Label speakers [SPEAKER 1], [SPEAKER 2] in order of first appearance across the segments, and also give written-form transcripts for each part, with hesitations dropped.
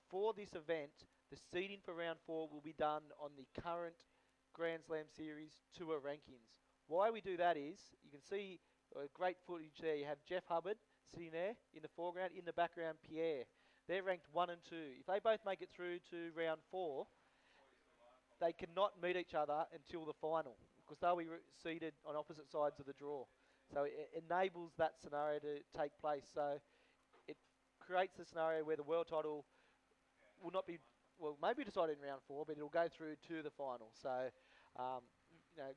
[SPEAKER 1] for this event, the seeding for round 4 will be done on the current Grand Slam Series Tour rankings. Why we do that is, you can see great footage there. You have Jeff Hubbard sitting there in the foreground, in the background Pierre. They're ranked 1 and 2. If they both make it through to round 4, they cannot meet each other until the final, because they'll be seated on opposite sides of the draw. So it enables that scenario to take place. So it creates a scenario where the world title will not be, well, maybe decided in round 4, but it'll go through to the final. So,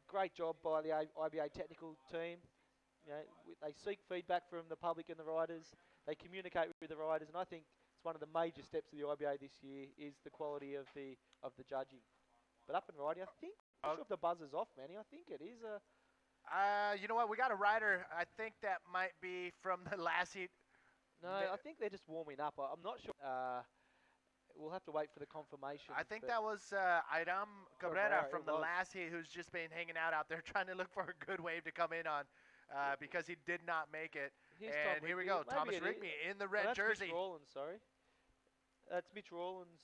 [SPEAKER 1] great job by the IBA technical team. They seek feedback from the public and the riders. They communicate with the riders, and I think it's one of the major steps of the IBA this year is the quality of the judging. But up and riding, I think. I'm not sure if the buzzer's off, Manny. I think it is.
[SPEAKER 2] You know what? We got a rider. I think that might be from the last heat.
[SPEAKER 1] No, I think they're just warming up. I'm not sure. We'll have to wait for the confirmation.
[SPEAKER 2] I think that was Iram Cabrera from the last heat, who's just been hanging out there trying to look for a good wave to come in on because he did not make it. And here we go. Thomas Rigby in the red jersey.
[SPEAKER 1] Mitch Rawlins, sorry. That's Mitch Rawlins.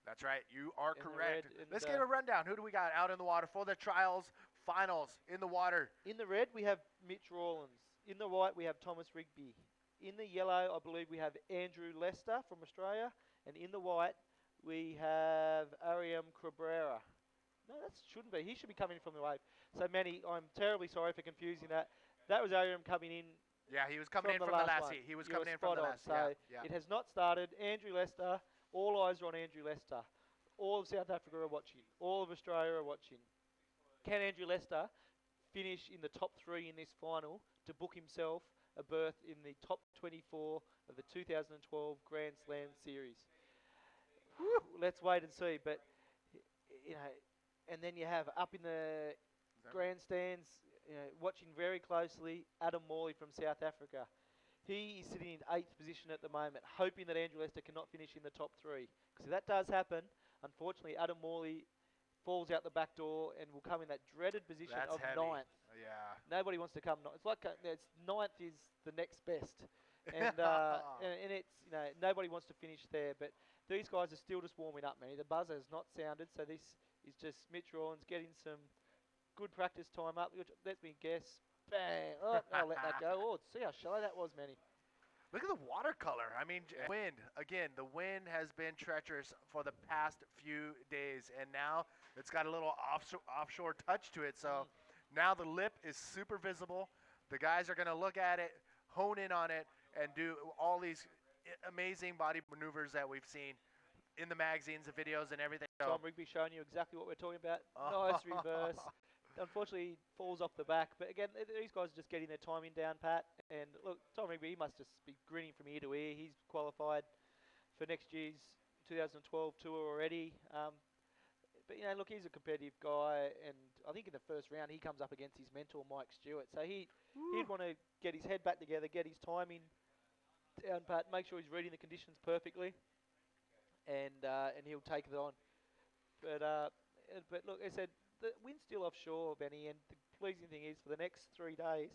[SPEAKER 2] That's right. You are correct. Let's get a rundown. Who do we got out in the water for the trials finals in the water?
[SPEAKER 1] In the red, we have Mitch Rawlins. In the white, we have Thomas Rigby. In the yellow, I believe we have Andrew Lester from Australia. And in the white, we have Ariam Cabrera. No, that shouldn't be. He should be coming from the wave. So, Manny, I'm terribly sorry for confusing that. That was Ariam coming in.
[SPEAKER 2] Yeah, he was coming in from the last heat. He was coming in from the last heat.
[SPEAKER 1] So, it has not started. Andrew Lester, all eyes are on Andrew Lester. All of South Africa are watching. All of Australia are watching. Can Andrew Lester finish in the top 3 in this final to book himself a berth in the top 24 of the 2012 Grand Slam Series? Whew, let's wait and see. But, and then you have up in the grandstands, watching very closely, Adam Morley from South Africa. He is sitting in 8th position at the moment, hoping that Andrew Lester cannot finish in the top 3. Because if that does happen, unfortunately, Adam Morley falls out the back door and will come in that dreaded position of
[SPEAKER 2] heavy.
[SPEAKER 1] 9th.
[SPEAKER 2] Yeah.
[SPEAKER 1] Nobody wants to come. It's like 9th is the next best, and and it's nobody wants to finish there. But these guys are still just warming up, man. The buzzer has not sounded, so this is just Mitch Rawlins getting some good practice time up. Let me guess. Bang! Oh, I'll let that go. Oh, see how shallow that was, Manny.
[SPEAKER 2] Look at the watercolor. I mean, wind. Again, the wind has been treacherous for the past few days, and now it's got a little offshore touch to it. So now the lip is super visible. The guys are going to look at it, hone in on it, and do all these amazing body maneuvers that we've seen in the magazines, the videos, and everything.
[SPEAKER 1] Tom Rigby showing you exactly what we're talking about. Nice reverse. Unfortunately, falls off the back. But again, these guys are just getting their timing down, Pat. And look, Tom Rigby, he must just be grinning from ear to ear. He's qualified for next year's 2012 tour already. But, look, he's a competitive guy. And I think in the first round, he comes up against his mentor, Mike Stewart. So he'd want to get his head back together, get his timing down, Pat, make sure he's reading the conditions perfectly. And he'll take it on. But look, I said, the wind's still offshore, Benny, and the pleasing thing is for the next 3 days,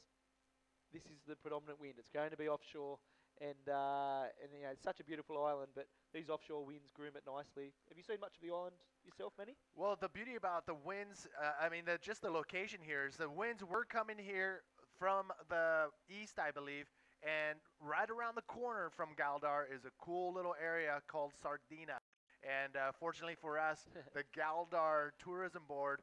[SPEAKER 1] this is the predominant wind. It's going to be offshore, and it's such a beautiful island, but these offshore winds groom it nicely. Have you seen much of the island yourself, Manny?
[SPEAKER 2] Well, the beauty about the winds, just the location here is the winds were coming here from the east, I believe, and right around the corner from Galdar is a cool little area called Sardina. And fortunately for us, the Galdar Tourism Board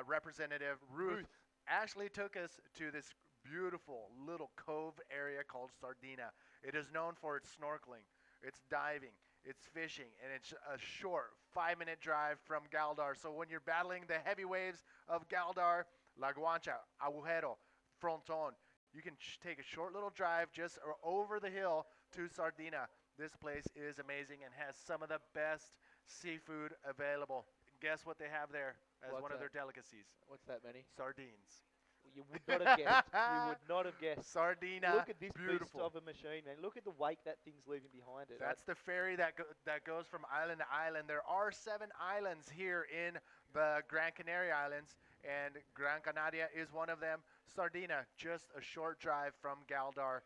[SPEAKER 2] representative, Ruth, actually took us to this beautiful little cove area called Sardina. It is known for its snorkeling, its diving, its fishing, and it's a short 5-minute drive from Galdar. So when you're battling the heavy waves of Galdar, La Guancha, Agujero, Fronton, you can take a short little drive just over the hill to Sardina. This place is amazing and has some of the best seafood available. Guess what they have there as one of their delicacies?
[SPEAKER 1] What's that, Manny?
[SPEAKER 2] Sardines.
[SPEAKER 1] You would not have guessed. You would not have guessed.
[SPEAKER 2] Sardina.
[SPEAKER 1] Look at this beast of a machine, man. Look at the wake that thing's leaving behind it.
[SPEAKER 2] That's the ferry that goes from island to island. There are 7 islands here in the Gran Canaria Islands, and Gran Canaria is one of them. Sardina, just a short drive from Galdar.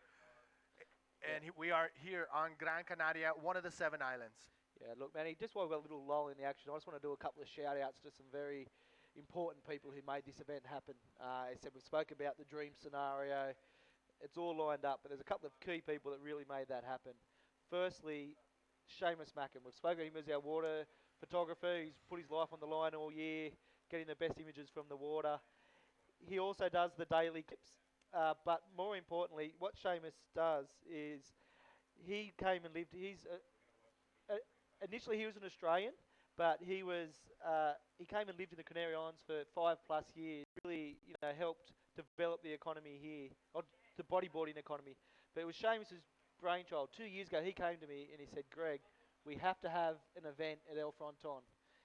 [SPEAKER 2] And we are here on Gran Canaria, one of the 7 islands.
[SPEAKER 1] Yeah, look, Manny, just while we've got a little lull in the action, I just want to do a couple of shout-outs to some very important people who made this event happen. I said we spoke about the dream scenario. It's all lined up, but there's a couple of key people that really made that happen. Firstly, Seamus Mackin. We've spoken to him as our water photographer. He's put his life on the line all year, getting the best images from the water. He also does the daily clips. But more importantly, what Seamus does is he came and lived. Initially he was an Australian, but he came and lived in the Canary Islands for 5+ years. Really, helped develop the economy here, or the bodyboarding economy. But it was Seamus's brainchild. 2 years ago, he came to me and he said, "Greg, we have to have an event at El Fronton,"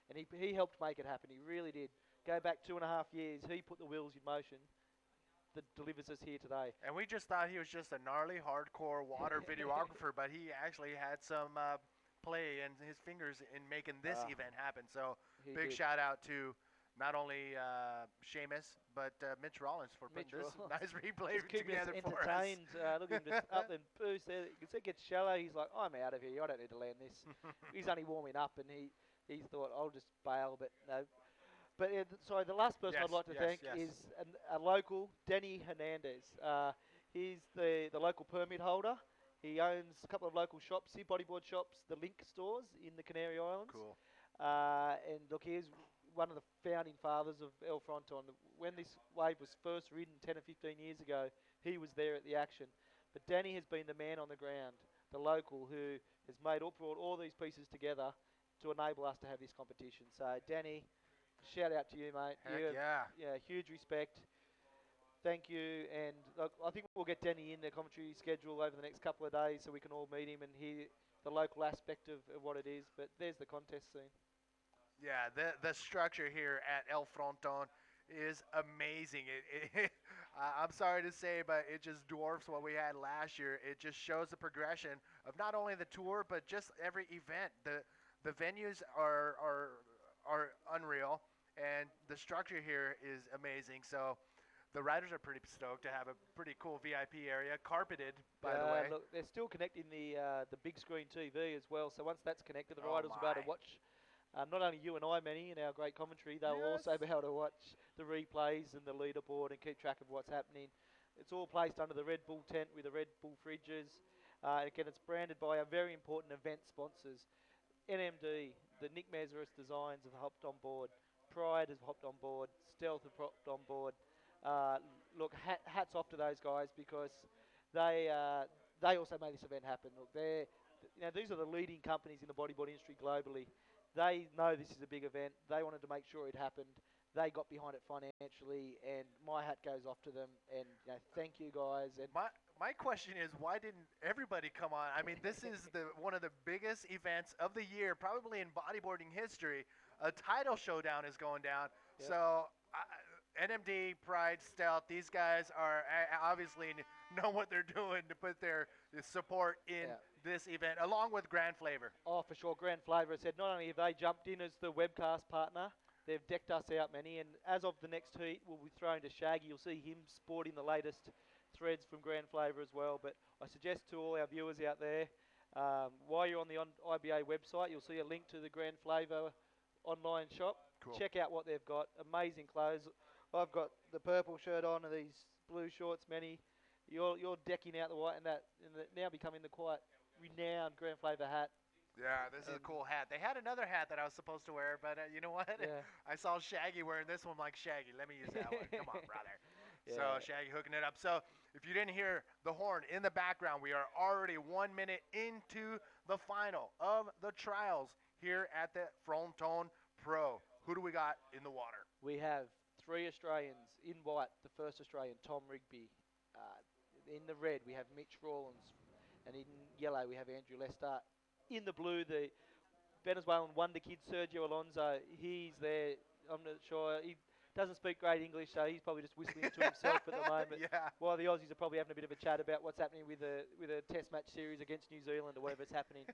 [SPEAKER 1] and he helped make it happen. He really did. Go back 2.5 years, he put the wheels in motion that delivers us here today.
[SPEAKER 2] And we just thought he was just a gnarly, hardcore water videographer, but he actually had some play and his fingers in making this event happen. So big shout out to not only Seamus, but Mitch Rawlins for putting this nice replay together for us.
[SPEAKER 1] Entertained. Look at him just up and boost there. You can see it gets shallow. He's like, "I'm out of here. I don't need to land this." He's only warming up, and he thought, "I'll just bail," but no. But sorry, the last person I'd like to thank is a local, Danny Hernandez. He's the local permit holder. He owns a couple of local shops here, bodyboard shops, the Link stores in the Canary Islands.
[SPEAKER 2] Cool.
[SPEAKER 1] And look, he's one of the founding fathers of El Fronton. When this wave was first ridden 10 or 15 years ago, he was there at the action. But Danny has been the man on the ground, the local, who has brought all these pieces together to enable us to have this competition. So, Danny, shout out to you, mate.
[SPEAKER 2] Heck
[SPEAKER 1] yeah, huge respect. Thank you, and look, I think we'll get Danny in the commentary schedule over the next couple of days so we can all meet him and hear the local aspect of what it is. But there's the contest scene.
[SPEAKER 2] Yeah, the structure here at El Fronton is amazing. I'm sorry to say, but it just dwarfs what we had last year. It just shows the progression of not only the tour, but just every event. The venues are unreal, and the structure here is amazing. So the riders are pretty stoked to have a pretty cool VIP area, carpeted, by the way.
[SPEAKER 1] Look, they're still connecting the big screen TV as well. So once that's connected, the riders will be able to watch. Not only you and I, Manny, in our great commentary, they'll also be able to watch the replays and the leaderboard and keep track of what's happening. It's all placed under the Red Bull tent with the Red Bull fridges. Again, it's branded by our very important event sponsors. NMD, the Nick Meseris Designs have hopped on board. Pride has hopped on board. Stealth have hopped on board. Look, hats off to those guys because they also made this event happen. Look, these are the leading companies in the bodyboard industry globally. They know this is a big event. They wanted to make sure it happened. They got behind it financially, and my hat goes off to them. And thank you guys. And
[SPEAKER 2] my question is, why didn't everybody come on? I mean, this is one of the biggest events of the year, probably in bodyboarding history. A title showdown is going down. Yep. So NMD, Pride, Stealth, these guys are obviously know what they're doing to put their support in this event, along with Grand Flavor.
[SPEAKER 1] Oh, for sure. Grand Flavor said not only have they jumped in as the webcast partner, they've decked us out, Manny. And as of the next heat, we'll be throwing to Shaggy. You'll see him sporting the latest threads from Grand Flavor as well. But I suggest to all our viewers out there, while you're on the IBA website, you'll see a link to the Grand Flavor online shop.
[SPEAKER 2] Cool.
[SPEAKER 1] Check out what they've got. Amazing clothes. I've got the purple shirt on and these blue shorts, Manny. You're decking out the white and now becoming the quite renowned Grand Flavor hat.
[SPEAKER 2] Yeah, this is a cool hat. They had another hat that I was supposed to wear, but you know what?
[SPEAKER 1] Yeah.
[SPEAKER 2] I saw Shaggy wearing this one. I'm like, Shaggy, let me use that one. Come on, brother.
[SPEAKER 1] Yeah.
[SPEAKER 2] So Shaggy hooking it up. So if you didn't hear the horn in the background, we are already 1 minute into the final of the trials here at the Fronton Pro. Who do we got in the water?
[SPEAKER 1] We have 3 Australians. In white, the first Australian, Tom Rigby. In the red, we have Mitch Rawlins. And in yellow, we have Andrew Lester. In the blue, the Venezuelan wonder kid, Sergio Alonzo. He's there. I'm not sure. He doesn't speak great English, so he's probably just whistling to himself at the moment.
[SPEAKER 2] Yeah.
[SPEAKER 1] While the Aussies are probably having a bit of a chat about what's happening with a test match series against New Zealand or whatever's happening.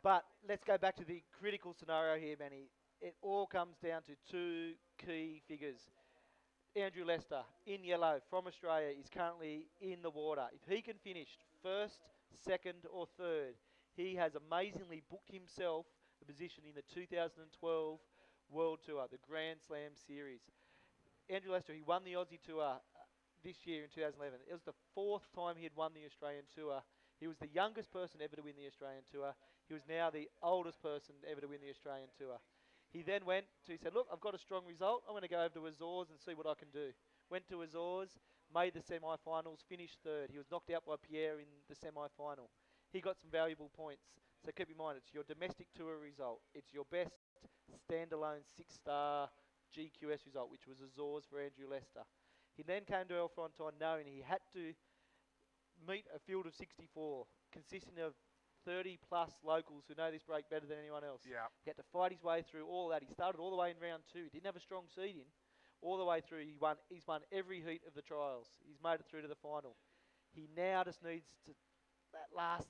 [SPEAKER 1] But let's go back to the critical scenario here, Manny. It all comes down to 2 key figures. Andrew Lester, in yellow, from Australia, is currently in the water. If he can finish first, second or third, he has amazingly booked himself the position in the 2012 World Tour, the Grand Slam Series. Andrew Lester, he won the Aussie Tour this year in 2011. It was the 4th time he had won the Australian Tour. He was the youngest person ever to win the Australian Tour. He was now the oldest person ever to win the Australian Tour. He then he said, look, I've got a strong result. I'm going to go over to Azores and see what I can do. Went to Azores, made the semi-finals, finished 3rd. He was knocked out by Pierre in the semi-final. He got some valuable points. So keep in mind, it's your domestic tour result. It's your best standalone 6-star GQS result, which was Azores for Andrew Lester. He then came to IBA Fronton knowing he had to meet a field of 64, consisting of 30 plus locals who know this break better than anyone else.
[SPEAKER 2] Yeah.
[SPEAKER 1] He had to fight his way through all that. He started all the way in round 2. He didn't have a strong seeding. All the way through, he's won every heat of the trials. He's made it through to the final. He now just needs to, that last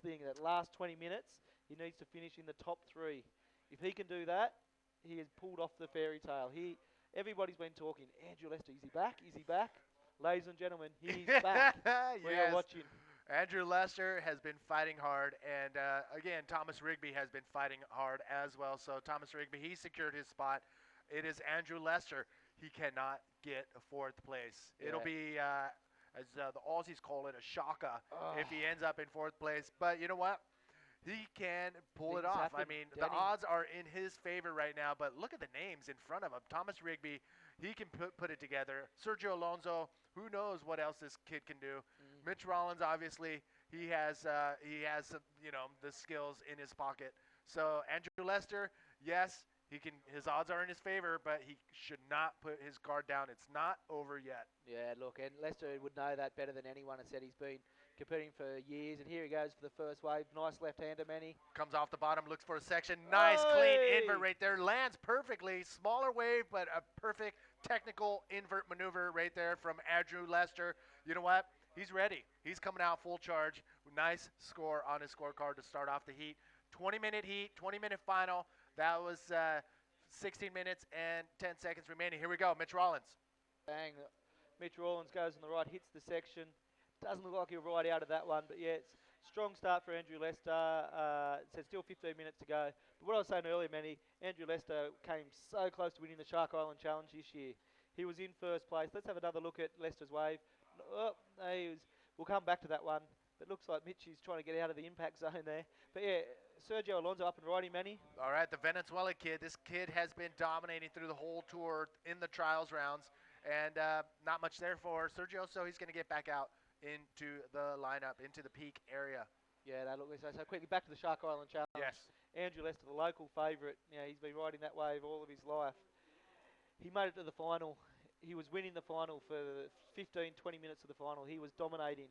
[SPEAKER 1] 20 minutes, he needs to finish in the top 3. If he can do that, he has pulled off the fairy tale. Everybody's been talking, Andrew Lester, is he back? Is he back? Ladies and gentlemen, he's back. We are watching.
[SPEAKER 2] Andrew Lester has been fighting hard, and again, Thomas Rigby has been fighting hard as well. So Thomas Rigby, he secured his spot. It is Andrew Lester. He cannot get a 4th place. Yeah. It'll be, as the Aussies call it, a shocker if he ends up in 4th place. But you know what? He can pull it off. I mean, the odds are in his favor right now, but look at the names in front of him. Thomas Rigby, he can put it together. Sergio Alonzo, who knows what else this kid can do. Mitch Rawlins, obviously, he has the skills in his pocket. So Andrew Lester, yes, his odds are in his favor, but he should not put his guard down. It's not over yet.
[SPEAKER 1] Yeah, look, and Lester would know that better than anyone. Has said he's been competing for years, and here he goes for the first wave. Nice left-hander, Manny.
[SPEAKER 2] Comes off the bottom, looks for a section. Nice, clean invert right there. Lands perfectly. Smaller wave, but a perfect technical invert maneuver right there from Andrew Lester. You know what? He's ready. He's coming out full charge. Nice score on his scorecard to start off the heat. 20-minute heat, 20-minute final. That was 16 minutes and 10 seconds remaining. Here we go, Mitch Rawlins.
[SPEAKER 1] Bang. Mitch Rawlins goes on the right, hits the section. Doesn't look like he'll ride out of that one, but yeah, it's a strong start for Andrew Lester. So still 15 minutes to go. But what I was saying earlier, Manny, Andrew Lester came so close to winning the Shark Island Challenge this year. He was in 1st place. Let's have another look at Lester's wave. We'll come back to that one. It looks like Mitch is trying to get out of the impact zone there. But yeah, Sergio Alonzo up and riding, Manny.
[SPEAKER 2] All right, the Venezuela kid. This kid has been dominating through the whole tour in the trials rounds. And not much there for Sergio, so he's going to get back out into the lineup, into the peak area.
[SPEAKER 1] Yeah, that looks so quickly. Back to the Shark Island Challenge.
[SPEAKER 2] Yes.
[SPEAKER 1] Andrew Lester, the local favourite. You know, he's been riding that wave all of his life. He made it to the final. He was winning the final for 15, 20 minutes of the final. He was dominating.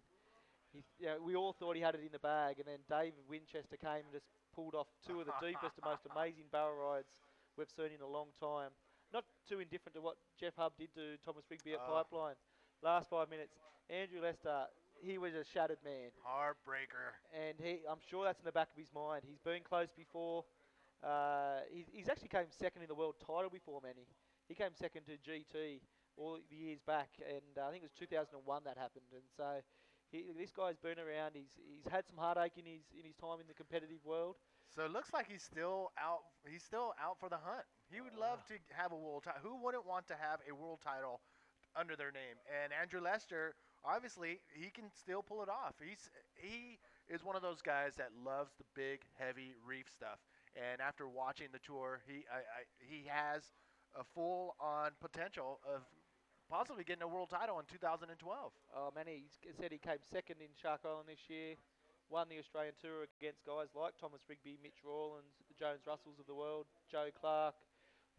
[SPEAKER 1] We all thought he had it in the bag, and then David Winchester came and just pulled off 2 of the deepest and most amazing barrel rides we've seen in a long time. Not too indifferent to what Jeff Hubb did to Thomas Rigby at Pipeline. Last 5 minutes, Andrew Lester, he was a shattered man.
[SPEAKER 2] Heartbreaker.
[SPEAKER 1] And I'm sure that's in the back of his mind. He's been close before. He's actually came second in the world title before, Manny. He came second to GT all the years back, and I think it was 2001 that happened. And so this guy's been around. He's had some heartache in his time in the competitive world.
[SPEAKER 2] So it looks like he's still out. He's still out for the hunt. He would love to have a world title. Who wouldn't want to have a world title under their name? And Andrew Lester, obviously, he can still pull it off. He is one of those guys that loves the big, heavy reef stuff. And after watching the tour, he has a full-on potential of possibly getting a world title in 2012.
[SPEAKER 1] Oh, man, he said he came second in Shark Island this year. Won the Australian Tour against guys like Thomas Rigby, Mitch Rawlins, the Jones Russells of the world, Joe Clark.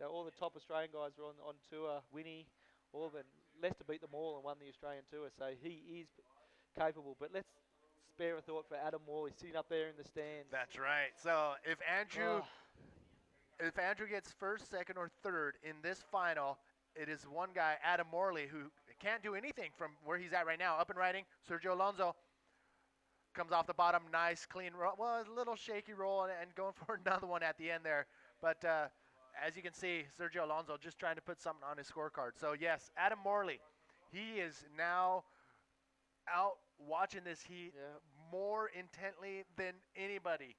[SPEAKER 1] You know, all the top Australian guys were on tour. Winnie, all of them. Lester beat them all and won the Australian Tour, so he is capable. But let's spare a thought for Adam Morley sitting up there in the stands.
[SPEAKER 2] That's right. So if Andrew gets 1st, 2nd, or 3rd in this final, it is one guy, Adam Morley, who can't do anything from where he's at right now. Up and riding, Sergio Alonzo. Comes off the bottom, nice, clean roll. Well, a little shaky roll and going for another one at the end there. But as you can see, Sergio Alonzo just trying to put something on his scorecard. So, yes, Adam Morley, he is now out watching this heat more intently than anybody.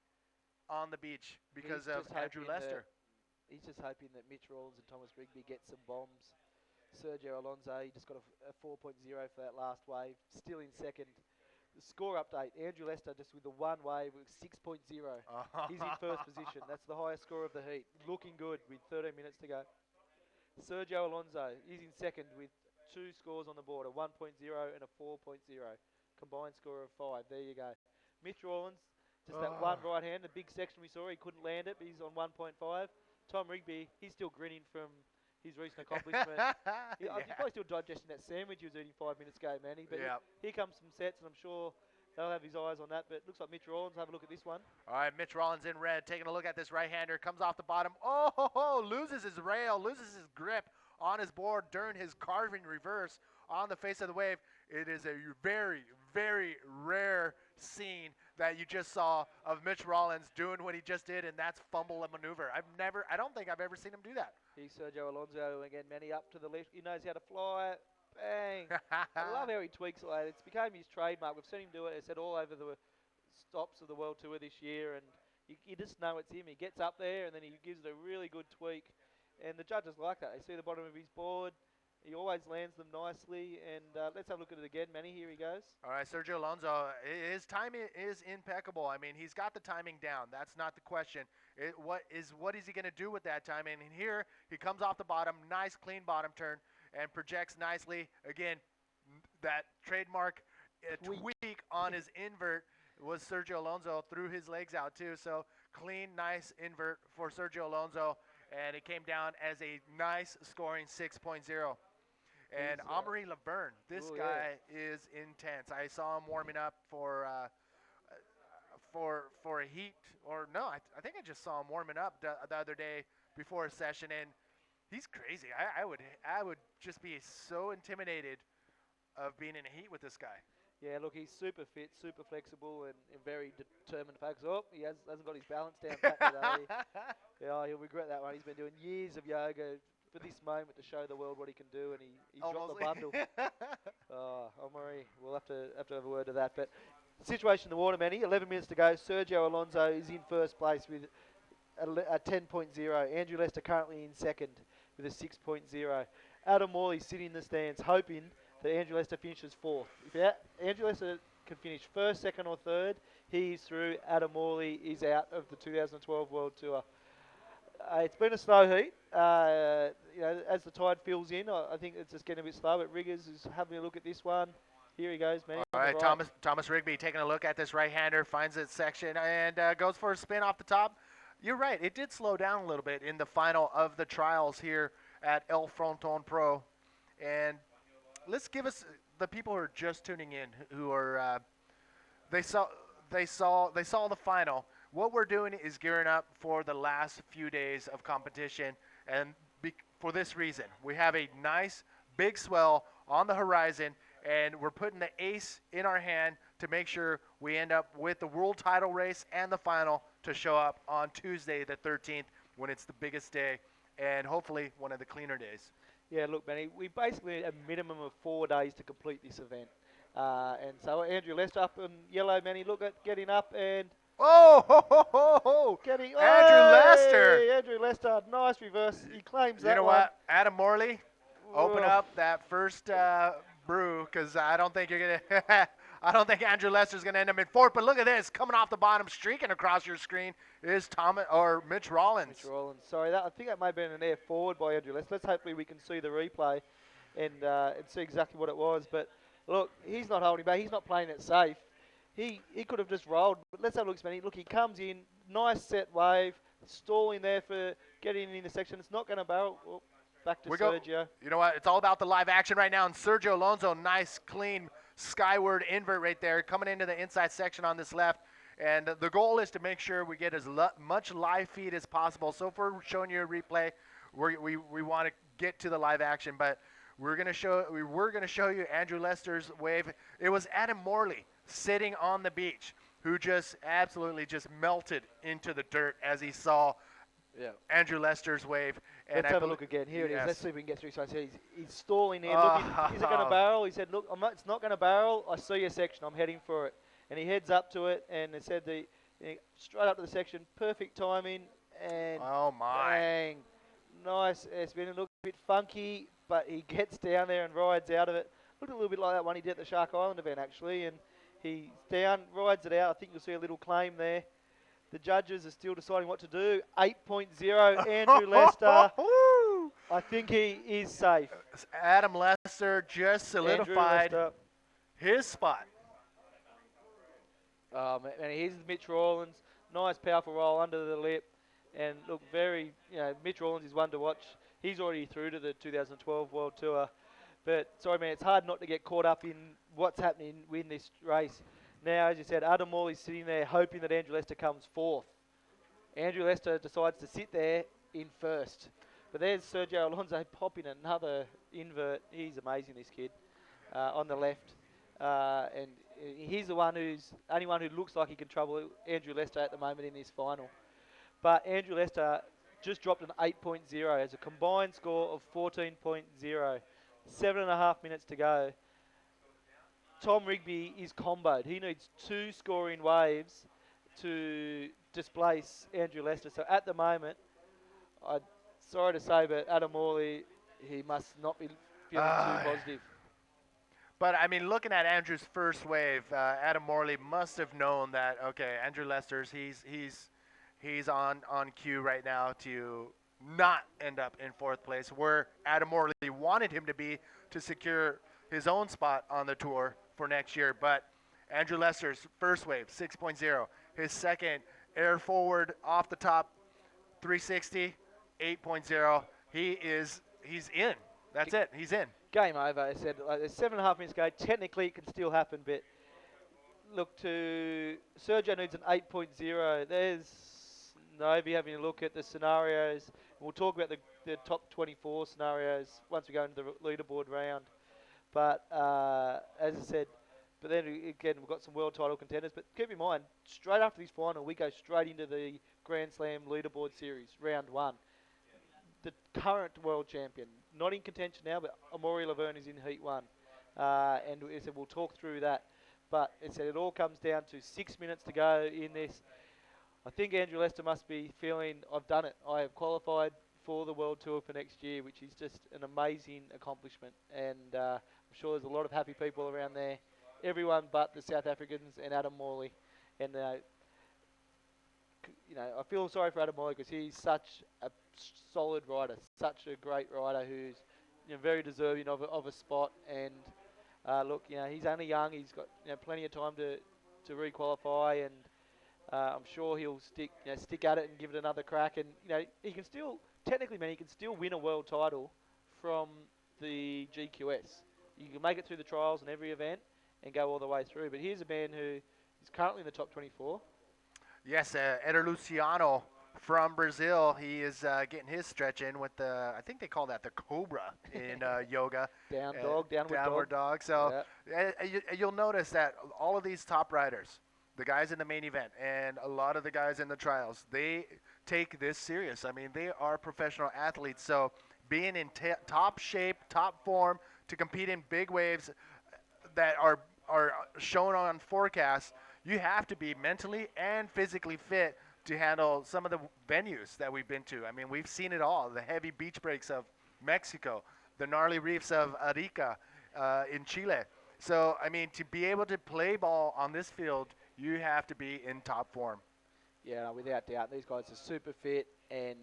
[SPEAKER 2] on the beach because
[SPEAKER 1] He's
[SPEAKER 2] of
[SPEAKER 1] just
[SPEAKER 2] Andrew
[SPEAKER 1] hoping
[SPEAKER 2] Lester.
[SPEAKER 1] he's just hoping that Mitch Rawlins and Thomas Rigby get some bombs. Sergio Alonzo, he just got a 4.0 for that last wave, still in second. The score update, Andrew Lester just with the one wave with 6.0. He's in first position. That's the highest score of the heat. Looking good with 13 minutes to go. Sergio Alonzo is in second with 2 scores on the board, a 1.0 and a 4.0. Combined score of 5. There you go. Mitch Rawlins, just that one right hand, the big section we saw, he couldn't land it, but he's on 1.5. Tom Rigby, he's still grinning from his recent accomplishment. He's probably still digesting that sandwich he was eating 5 minutes ago, Manny. But here comes some sets, and I'm sure they'll have his eyes on that. But it looks like Mitch Rawlins. Have a look at this one.
[SPEAKER 2] All right, Mitch Rawlins in red, taking a look at this right-hander. Comes off the bottom. Loses his rail, loses his grip on his board during his carving reverse on the face of the wave. It is a very, very rare scene that you just saw of Mitch Rawlins doing what he just did, and that's fumble a maneuver. I don't think I've ever seen him do that.
[SPEAKER 1] Here's Sergio Alonzo again, Manny up to the left. He knows how to fly it. Bang. I love how he tweaks it. Like, it's become his trademark. We've seen him do it, I said, all over the stops of the World Tour this year, and you just know it's him. He gets up there, and then he gives it a really good tweak. And the judges like that. They see the bottom of his board. He always lands them nicely. And let's have a look at it again, Manny. Here he goes.
[SPEAKER 2] All right, Sergio Alonzo, his timing is impeccable. I mean, he's got the timing down. That's not the question. What is he going to do with that timing? And here he comes off the bottom, nice clean bottom turn, and projects nicely. Again, that trademark tweak on his invert was Sergio Alonzo, threw his legs out too. So clean, nice invert for Sergio Alonzo, and it came down as a nice scoring 6.0. And Amaury Laverne, this guy is intense. I saw him warming up for a heat, or no, I think I just saw him warming up the other day before a session, and he's crazy. I would just be so intimidated of being in a heat with this guy.
[SPEAKER 1] Yeah, look, he's super fit, super flexible, and very determined focus. Oh, he hasn't got his balance down pat today. Yeah, he'll regret that one. He's been doing years of yoga for this moment to show the world what he can do, and he dropped the bundle. Amaury, we'll have to have a word to that. But situation in the water, Manny, 11 minutes to go. Sergio Alonzo is in first place with a 10.0. Andrew Lester currently in second with a 6.0. Adam Morley sitting in the stands hoping that Andrew Lester finishes fourth. If Andrew Lester can finish first, second or third, he's through. Adam Morley is out of the 2012 World Tour. It's been a slow heat. As the tide fills in, I think it's just getting a bit slow. But Riggers is having a look at this one. Here he goes, man.
[SPEAKER 2] All right, Thomas Rigby taking a look at this right-hander, finds its section, and goes for a spin off the top. You're right. It did slow down a little bit in the final of the trials here at IBA Fronton Pro. And let's give us the people who are just tuning in, who are they saw the final. What we're doing is gearing up for the last few days of competition, and for this reason, we have a nice big swell on the horizon, and we're putting the ace in our hand to make sure we end up with the world title race and the final to show up on Tuesday the 13th when it's the biggest day and hopefully one of the cleaner days.
[SPEAKER 1] Yeah, look, Manny, we basically need a minimum of 4 days to complete this event. And so Andrew Lester up in yellow, Manny, look at getting up and...
[SPEAKER 2] Andrew Lester.
[SPEAKER 1] Andrew Lester, nice reverse. He claims that.
[SPEAKER 2] You know
[SPEAKER 1] one.
[SPEAKER 2] what? Adam Morley, open up that first brew, because I don't think you're gonna. I don't think Andrew Lester's gonna end up in fourth. But look at this, coming off the bottom, streaking across your screen is Mitch Rawlins.
[SPEAKER 1] Mitch Rawlins. Sorry, I think that may have been an air forward by Andrew Lester. Let's hopefully we can see the replay and see exactly what it was. But look, he's not holding back. He's not playing it safe. He could have just rolled. But let's have a look, Manny. Look, he comes in, nice set wave, stalling there for getting in the section. It's not going to barrel. Oh, back to Sergio.
[SPEAKER 2] You know what? It's all about the live action right now. And Sergio Alonzo, nice, clean, skyward invert right there, coming into the inside section on this left. And the goal is to make sure we get as much live feed as possible. So if we're showing you a replay, we want to get to the live action. But we're going to show you Andrew Lester's wave. It was Adam Morley sitting on the beach who just absolutely just melted into the dirt as he saw Andrew Lester's wave. And
[SPEAKER 1] Let's have a look again. Here it is. Let's see if we can get through. So he's stalling there. Looking, is it going to barrel? He said, look, it's not going to barrel. I see your section. I'm heading for it. And he heads up to it, and it said straight up to the section, perfect timing, and
[SPEAKER 2] Oh my.
[SPEAKER 1] bang. Nice S-bend. It looked a bit funky, but he gets down there and rides out of it. Looked a little bit like that one he did at the Shark Island event, actually, and he's down, rides it out. I think you'll see a little claim there. The judges are still deciding what to do. 8.0, Andrew Lester. I think he is safe.
[SPEAKER 2] Adam Lester just solidified
[SPEAKER 1] Andrew Lester.
[SPEAKER 2] his spot.
[SPEAKER 1] And here's Mitch Rawlins. Nice, powerful roll under the lip. And look, Mitch Rawlins is one to watch. He's already through to the 2012 World Tour. But, sorry, man, it's hard not to get caught up in what's happening in this race. Now, as you said, Adam Morley's sitting there hoping that Andrew Lester comes fourth. Andrew Lester decides to sit there in first. But there's Sergio Alonzo popping another invert. He's amazing, this kid, on the left. And he's the only one who looks like he can trouble Andrew Lester at the moment in this final. But Andrew Lester just dropped an 8.0 as a combined score of 14.0. 7.5 minutes to go. Tom Rigby is comboed. He needs 2 scoring waves to displace Andrew Lester. So at the moment, I'm sorry to say, but Adam Morley, he must not be feeling too positive.
[SPEAKER 2] But, I mean, looking at Andrew's first wave, Adam Morley must have known that, okay, Andrew Lester's, he's on cue right now to not end up in 4th place, where Adam Morley wanted him to be to secure his own spot on the tour for next year. But Andrew Lester's first wave, 6.0. His second, air forward off the top, 360, 8.0. He's in. That's it. He's in.
[SPEAKER 1] Game over. I said there's 7.5 minutes to go. Technically, it can still happen, but look to Sergio needs an 8.0. There's Novi having a look at the scenarios. We'll talk about the top 24 scenarios once we go into the leaderboard round. But as I said, but then again we've got some world title contenders. But keep in mind, straight after this final, we go straight into the Grand Slam leaderboard series, round 1. The current world champion, not in contention now, but Amaury Laverne is in Heat 1. And as I said, we'll talk through that. But as I said, it all comes down to 6 minutes to go in this. I think Andrew Lester must be feeling, I've done it. I have qualified for the World Tour for next year, which is just an amazing accomplishment. And I'm sure there's a lot of happy people around there. Everyone but the South Africans and Adam Morley. And, I feel sorry for Adam Morley because he's such a solid rider, such a great rider who's very deserving of a spot. And look, he's only young. He's got plenty of time to re-qualify, and I'm sure he'll stick at it and give it another crack. And he can still technically, man, he can still win a world title from the GQS. You can make it through the trials and every event and go all the way through. But here's a man who is currently in the top 24.
[SPEAKER 2] Yes, Eder Luciano from Brazil. He is getting his stretch in with I think they call that the Cobra in yoga.
[SPEAKER 1] Downward dog.
[SPEAKER 2] So you'll notice that all of these top riders, the guys in the main event and a lot of the guys in the trials, they take this serious. I mean, they are professional athletes. So being in top shape, top form to compete in big waves that are shown on forecasts, you have to be mentally and physically fit to handle some of the venues that we've been to. I mean, we've seen it all. The heavy beach breaks of Mexico, the gnarly reefs of Arica in Chile. So, I mean, to be able to play ball on this field, you have to be in top form.
[SPEAKER 1] Yeah, without doubt. These guys are super fit. And,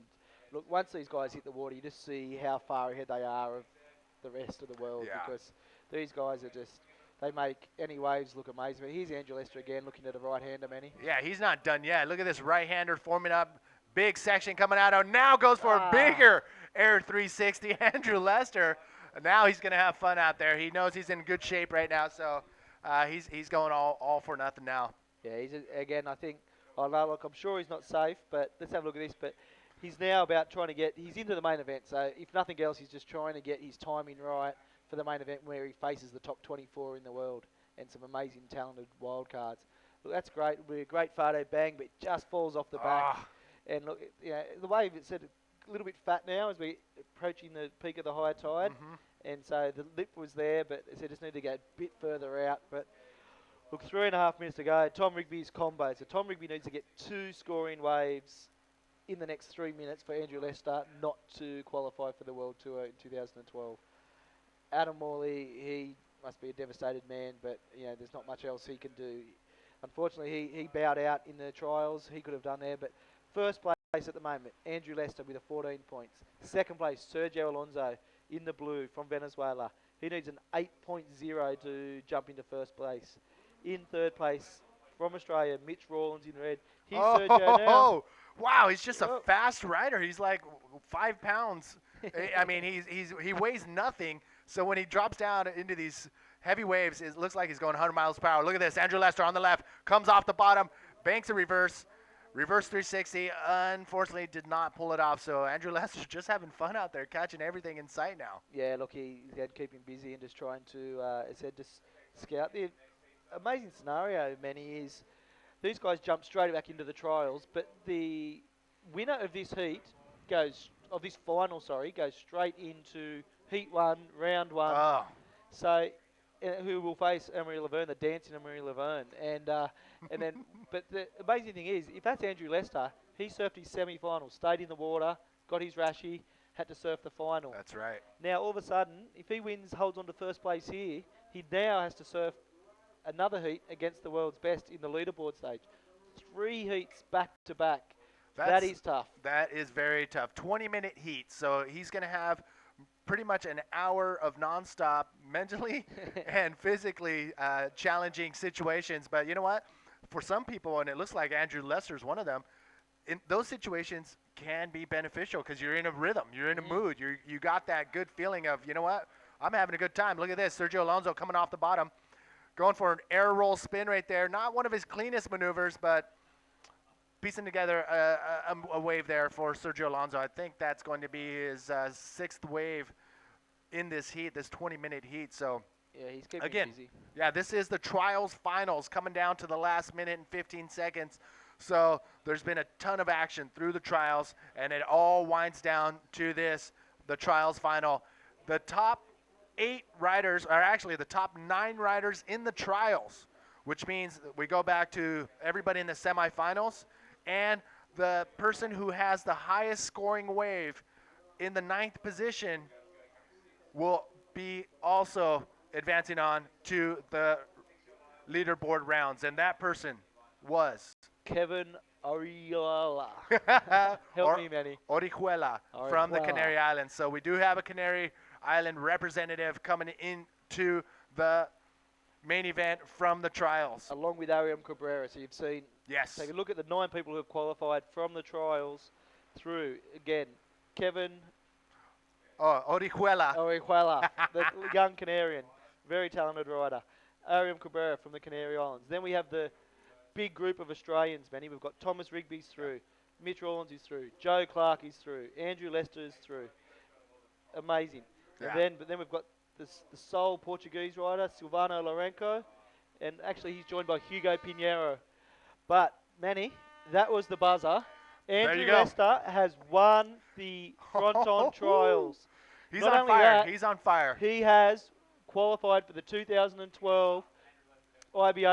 [SPEAKER 1] look, once these guys hit the water, you just see how far ahead they are of the rest of the world.
[SPEAKER 2] Yeah.
[SPEAKER 1] Because these guys are just... They make any waves look amazing. But here's Andrew Lester again, looking at a right-hander, Manny.
[SPEAKER 2] Yeah, he's not done yet. Look at this right-hander forming up. Big section coming out. Now goes for a bigger air 360. Andrew Lester, now he's going to have fun out there. He knows he's in good shape right now, so he's going all for nothing now.
[SPEAKER 1] Yeah, again, I think, look, I'm sure he's not safe, but let's have a look at this. But he's now about trying to he's into the main event, so if nothing else, he's just trying to get his timing right for the main event where he faces the top 24 in the world and some amazing talented wild cards. Look, that's great. It'll be a great Fado bang, but it just falls off the back. And look, the wave, it's a little bit fat now as we're approaching the peak of the high tide.
[SPEAKER 2] Mm-hmm.
[SPEAKER 1] And so the lip was there, but it just need to go a bit further out. But Look, 3.5 minutes to go. Tom Rigby's combo. So Tom Rigby needs to get 2 scoring waves in the next 3 minutes for Andrew Lester not to qualify for the World Tour in 2012. Adam Morley, he must be a devastated man, but there's not much else he can do. Unfortunately, he bowed out in the trials. He could have done there, but first place at the moment, Andrew Lester with a 14 points. Second place, Sergio Alonzo in the blue from Venezuela. He needs an 8.0 to jump into first place. In third place, from Australia, Mitch Rawlins in red. Here's Sergio now.
[SPEAKER 2] Wow, he's just a
[SPEAKER 1] Oh.
[SPEAKER 2] fast rider. He's like 5 pounds. I mean, he weighs nothing. So when he drops down into these heavy waves, it looks like he's going 100 miles per hour. Look at this. Andrew Lester on the left, comes off the bottom, banks a reverse 360. Unfortunately, did not pull it off. So Andrew Lester's just having fun out there, catching everything in sight now.
[SPEAKER 1] Yeah, look, he had to keep him busy and just trying to, as I said, just scout. The amazing scenario, Manny, is these guys jump straight back into the trials, but the winner of this heat this final, goes straight into heat 1, round 1.
[SPEAKER 2] Oh.
[SPEAKER 1] So, who will face Emery Laverne, the dancing Emery Laverne, and then. But the amazing thing is, if that's Andrew Lester, he surfed his semi-final, stayed in the water, got his rashie, had to surf the final.
[SPEAKER 2] That's right.
[SPEAKER 1] Now all of a sudden, if he wins, holds on to first place here, he now has to surf another heat against the world's best in the leaderboard stage. 3 heats back to back. That is tough.
[SPEAKER 2] That is very tough. 20-minute heat. So he's going to have pretty much an hour of nonstop mentally and physically challenging situations. But you know what? For some people, and it looks like Andrew Lester's one of them, in those situations can be beneficial because you're in a rhythm. You're in a mood. You got that good feeling of, you know what? I'm having a good time. Look at this. Sergio Alonzo coming off the bottom, going for an air roll spin right there. Not one of his cleanest maneuvers, but piecing together a wave there for Sergio Alonzo. I think that's going to be his 6th wave in this heat, this 20-minute heat. So
[SPEAKER 1] yeah, he's keeping busy.
[SPEAKER 2] Yeah, this is the trials finals coming down to the last minute and 15 seconds. So there's been a ton of action through the trials, and it all winds down to this, the trials final. The top 8 riders are actually the top 9 riders in the trials, which means we go back to everybody in the semifinals, and the person who has the highest scoring wave in the 9th position will be also advancing on to the leaderboard rounds, and that person was
[SPEAKER 1] Kevin Orihuela. Help me, Manny.
[SPEAKER 2] Orihuela from the Canary Islands. So we do have a Canary Island representative coming into the main event from the trials.
[SPEAKER 1] Along with Ariam Cabrera. So you've seen,
[SPEAKER 2] yes.
[SPEAKER 1] Take a look at the 9 people who have qualified from the trials through. Again, Kevin
[SPEAKER 2] Orihuela,
[SPEAKER 1] the young Canarian, very talented rider. Ariam Cabrera from the Canary Islands. Then we have the big group of Australians, Manny. We've got Thomas Rigby's through, Mitch Rawlins is through, Joe Clark is through, Andrew Lester is through. Amazing.
[SPEAKER 2] Yeah.
[SPEAKER 1] But then we've got the sole Portuguese rider, Silvano Lourenço, and actually he's joined by Hugo Pinheiro. But, Manny, that was the buzzer. Andrew Lester has won the Fronton trials.
[SPEAKER 2] He's
[SPEAKER 1] Not
[SPEAKER 2] on
[SPEAKER 1] only
[SPEAKER 2] fire.
[SPEAKER 1] that,
[SPEAKER 2] He's on fire.
[SPEAKER 1] He has qualified for the 2012 IBA